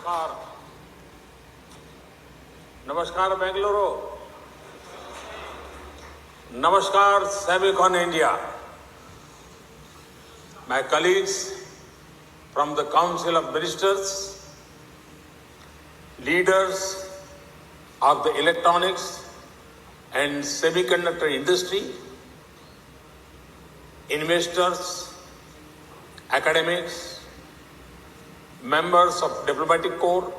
नमस्कार नमस्कार बेंगलुरु नमस्कार Semicon India my colleagues from the Council of Ministers leaders of the electronics and semiconductor industry investors academics members of diplomatic corps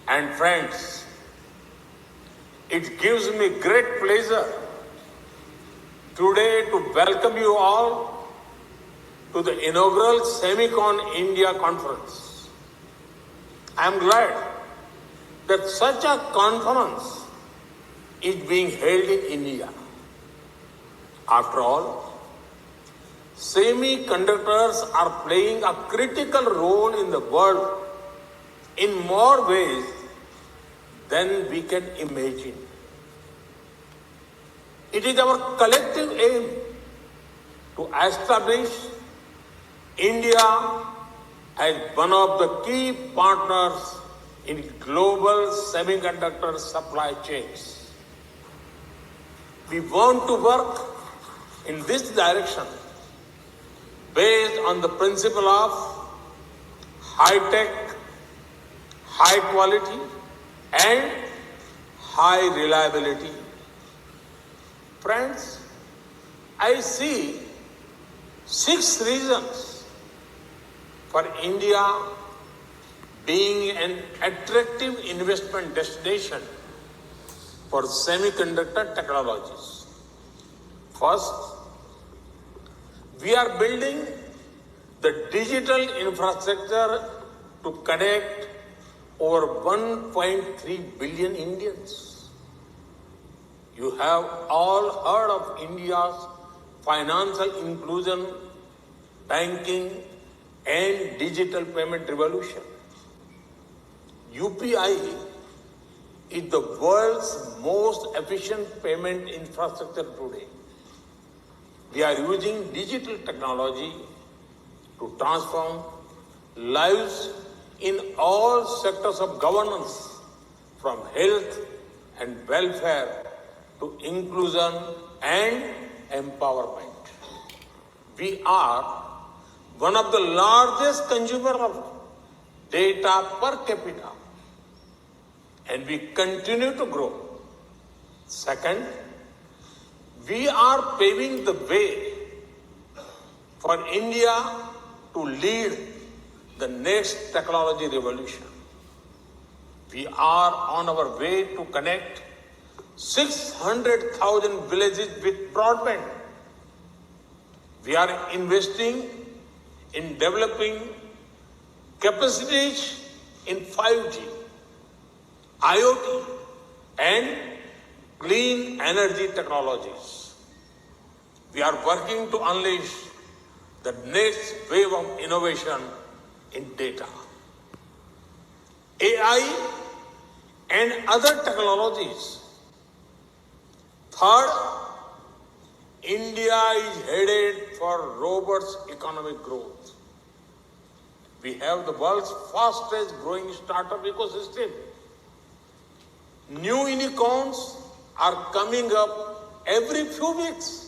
and friends, it gives me great pleasure today to welcome you all to the inaugural Semicon India conference. I am glad that such a conference is being held in India. After all, semiconductors are playing a critical role in the world in more ways than we can imagine. It is our collective aim to establish India as one of the key partners in global semiconductor supply chains. We want to work in this direction based on the principle of high-tech, high quality and high reliability. Friends, I see 6 reasons for India being an attractive investment destination for semiconductor technologies. First, we are building the digital infrastructure to connect over 1.3 billion Indians. You have all heard of India's financial inclusion, banking, and digital payment revolution. UPI is the world's most efficient payment infrastructure today. We are using digital technology to transform lives in all sectors of governance, from health and welfare to inclusion and empowerment. We are one of the largest consumers of data per capita, and we continue to grow. Second, we are paving the way for India to lead the next technology revolution. We are on our way to connect 600,000 villages with broadband. We are investing in developing capacities in 5G, IoT, and clean energy technologies. We are working to unleash the next wave of innovation in data, AI, and other technologies. Third, India is headed for robust economic growth. We have the world's fastest growing startup ecosystem. New unicorns are coming up every few weeks.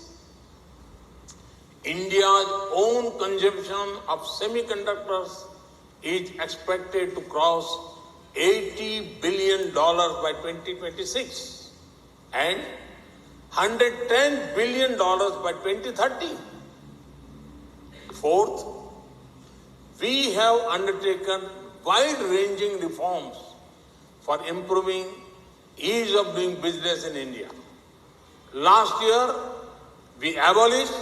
India's own consumption of semiconductors is expected to cross $80 billion by 2026 and $110 billion by 2030. Fourth, we have undertaken wide-ranging reforms for improving ease of doing business in India. Last year, we abolished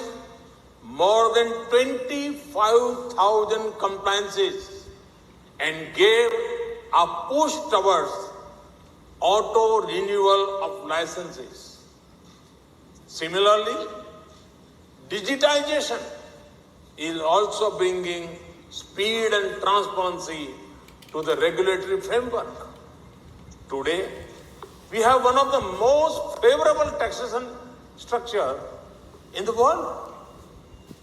more than 25,000 compliances and gave a push towards auto renewal of licenses. Similarly, digitization is also bringing speed and transparency to the regulatory framework. Today, we have one of the most favorable taxation structure in the world.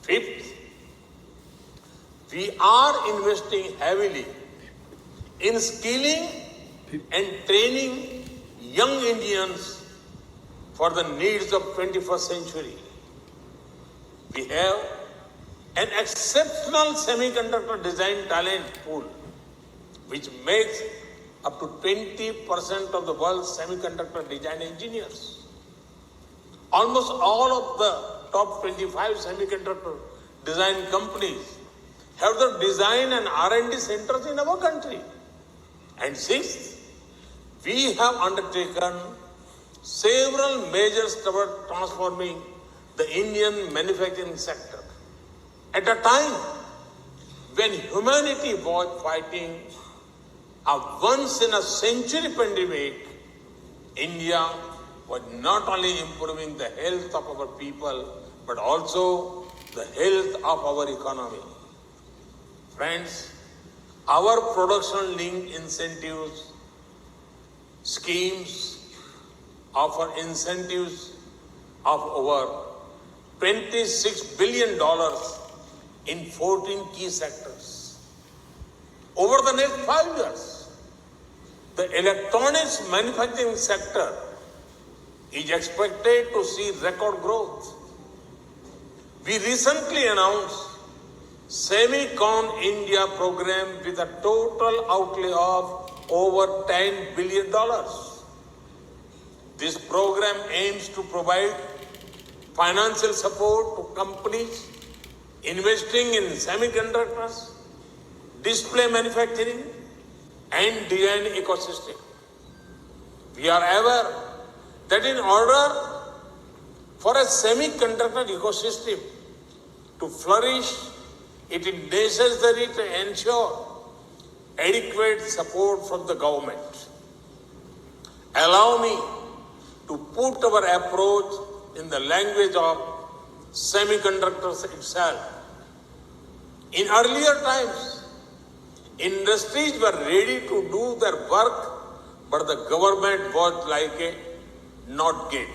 Fifth, we are investing heavily in skilling and training young Indians for the needs of 21st century. We have an exceptional semiconductor design talent pool, which makes up to 20% of the world's semiconductor design engineers. Almost all of the top 25 semiconductor design companies have the design and R&D centers in our country. And sixth, we have undertaken several measures toward transforming the Indian manufacturing sector. At a time when humanity was fighting a once-in-a-century pandemic, India was not only improving the health of our people, but also the health of our economy. Friends, our production-linked incentives schemes offer incentives of over $26 billion in 14 key sectors. Over the next 5 years, the electronics manufacturing sector is expected to see record growth. We recently announced Semicon India program with a total outlay of over $10 billion. This program aims to provide financial support to companies investing in semiconductors, display manufacturing, and design ecosystem. We are aware that in order for a semiconductor ecosystem to flourish, it is necessary to ensure adequate support from the government. Allow me to put our approach in the language of semiconductors itself. In earlier times, industries were ready to do their work, but the government was like a NOT gate.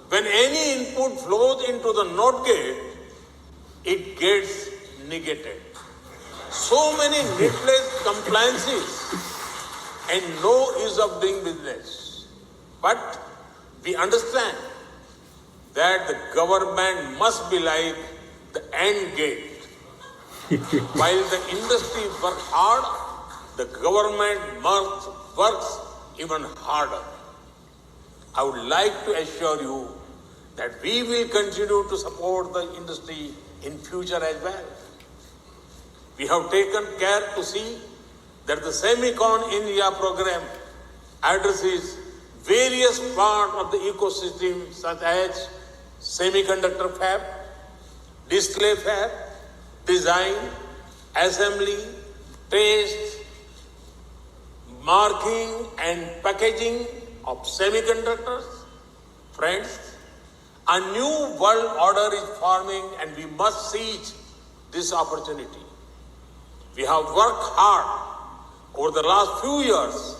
When any input flows into the NOT gate, it gets negated. So many needless compliances and no ease of doing business. But we understand that the government must be like the end gate. While the industry works hard, the government works even harder. I would like to assure you that we will continue to support the industry in future as well. We have taken care to see that the Semicon India program addresses various parts of the ecosystem such as semiconductor fab, display fab, design, assembly, test, marking and packaging of semiconductors. Friends, a new world order is forming and we must seize this opportunity. We have worked hard over the last few years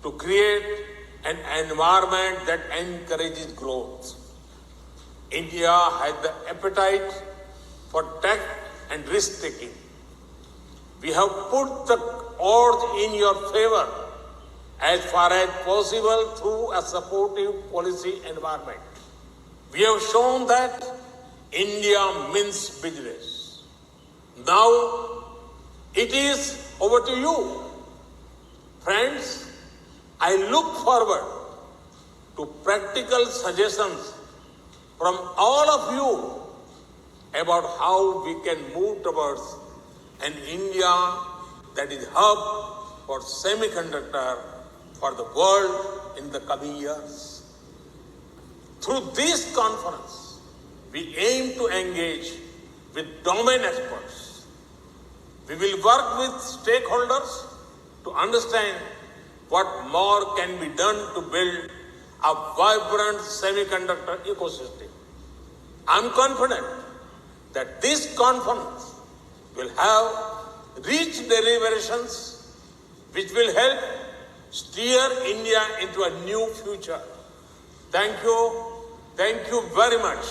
to create an environment that encourages growth. India has the appetite for tech and risk-taking. We have put the odds in your favor as far as possible through a supportive policy environment. We have shown that India means business. Now it is over to you. Friends, I look forward to practical suggestions from all of you about how we can move towards an India that is hub for semiconductor for the world in the coming years. Through this conference, we aim to engage with domain experts. We will work with stakeholders to understand what more can be done to build a vibrant semiconductor ecosystem. I'm confident that this conference will have rich deliberations which will help steer India into a new future. Thank you very much.